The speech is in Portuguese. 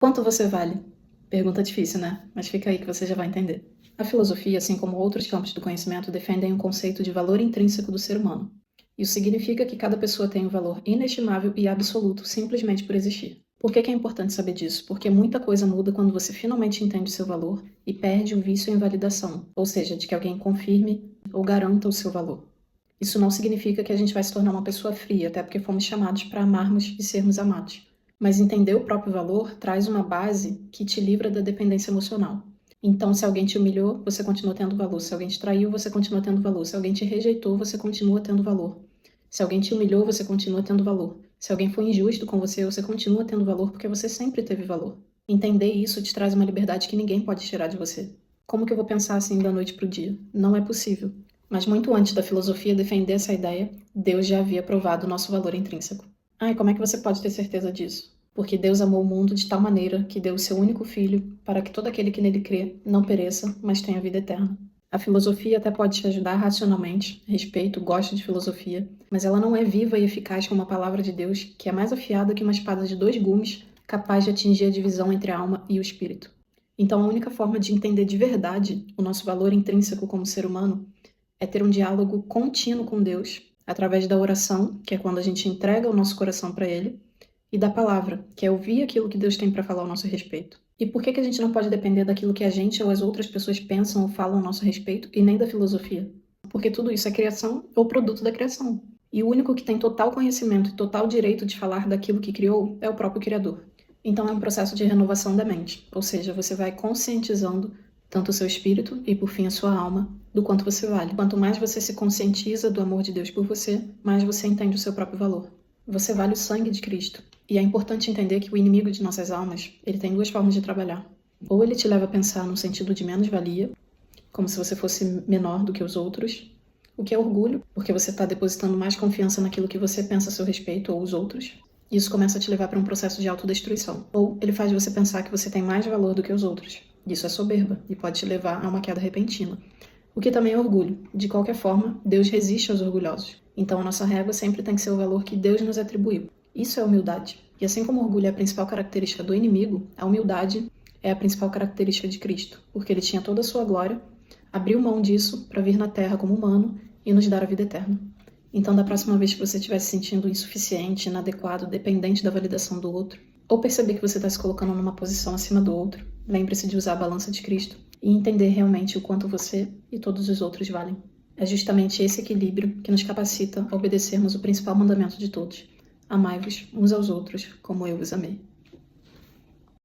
Quanto você vale? Pergunta difícil, né? Mas fica aí que você já vai entender. A filosofia, assim como outros campos do conhecimento, defendem um conceito de valor intrínseco do ser humano. Isso significa que cada pessoa tem um valor inestimável e absoluto simplesmente por existir. Por que é importante saber disso? Porque muita coisa muda quando você finalmente entende o seu valor e perde o vício em validação, ou seja, de que alguém confirme ou garanta o seu valor. Isso não significa que a gente vai se tornar uma pessoa fria, até porque fomos chamados para amarmos e sermos amados. Mas entender o próprio valor traz uma base que te livra da dependência emocional. Então, se alguém te humilhou, você continua tendo valor. Se alguém te traiu, você continua tendo valor. Se alguém te rejeitou, você continua tendo valor. Se alguém te humilhou, você continua tendo valor. Se alguém foi injusto com você, você continua tendo valor porque você sempre teve valor. Entender isso te traz uma liberdade que ninguém pode tirar de você. Como que eu vou pensar assim da noite para o dia? Não é possível. Mas muito antes da filosofia defender essa ideia, Deus já havia provado o nosso valor intrínseco. Ah, e como é que você pode ter certeza disso? Porque Deus amou o mundo de tal maneira que deu o seu único filho para que todo aquele que nele crê não pereça, mas tenha vida eterna. A filosofia até pode te ajudar racionalmente, respeito, gosto de filosofia, mas ela não é viva e eficaz como a palavra de Deus, que é mais afiada que uma espada de 2 gumes, capaz de atingir a divisão entre a alma e o espírito. Então a única forma de entender de verdade o nosso valor intrínseco como ser humano é ter um diálogo contínuo com Deus, através da oração, que é quando a gente entrega o nosso coração para Ele, e da palavra, que é ouvir aquilo que Deus tem para falar ao nosso respeito. E por que a gente não pode depender daquilo que a gente ou as outras pessoas pensam ou falam ao nosso respeito, e nem da filosofia? Porque tudo isso é criação ou produto da criação. E o único que tem total conhecimento e total direito de falar daquilo que criou é o próprio Criador. Então é um processo de renovação da mente, ou seja, você vai conscientizando tanto o seu espírito e, por fim, a sua alma, do quanto você vale. Quanto mais você se conscientiza do amor de Deus por você, mais você entende o seu próprio valor. Você vale o sangue de Cristo. E é importante entender que o inimigo de nossas almas, ele tem 2 formas de trabalhar. Ou ele te leva a pensar no sentido de menos-valia, como se você fosse menor do que os outros, o que é orgulho, porque você está depositando mais confiança naquilo que você pensa a seu respeito ou os outros. E isso começa a te levar para um processo de autodestruição. Ou ele faz você pensar que você tem mais valor do que os outros. Isso é soberba e pode te levar a uma queda repentina. O que também é orgulho. De qualquer forma, Deus resiste aos orgulhosos. Então a nossa régua sempre tem que ser o valor que Deus nos atribuiu. Isso é humildade. E assim como o orgulho é a principal característica do inimigo, a humildade é a principal característica de Cristo, porque ele tinha toda a sua glória, abriu mão disso para vir na terra como humano e nos dar a vida eterna. Então, da próxima vez que você estiver se sentindo insuficiente, inadequado, dependente da validação do outro, ou perceber que você está se colocando numa posição acima do outro, lembre-se de usar a balança de Cristo e entender realmente o quanto você e todos os outros valem. É justamente esse equilíbrio que nos capacita a obedecermos o principal mandamento de todos: amai-vos uns aos outros como eu vos amei.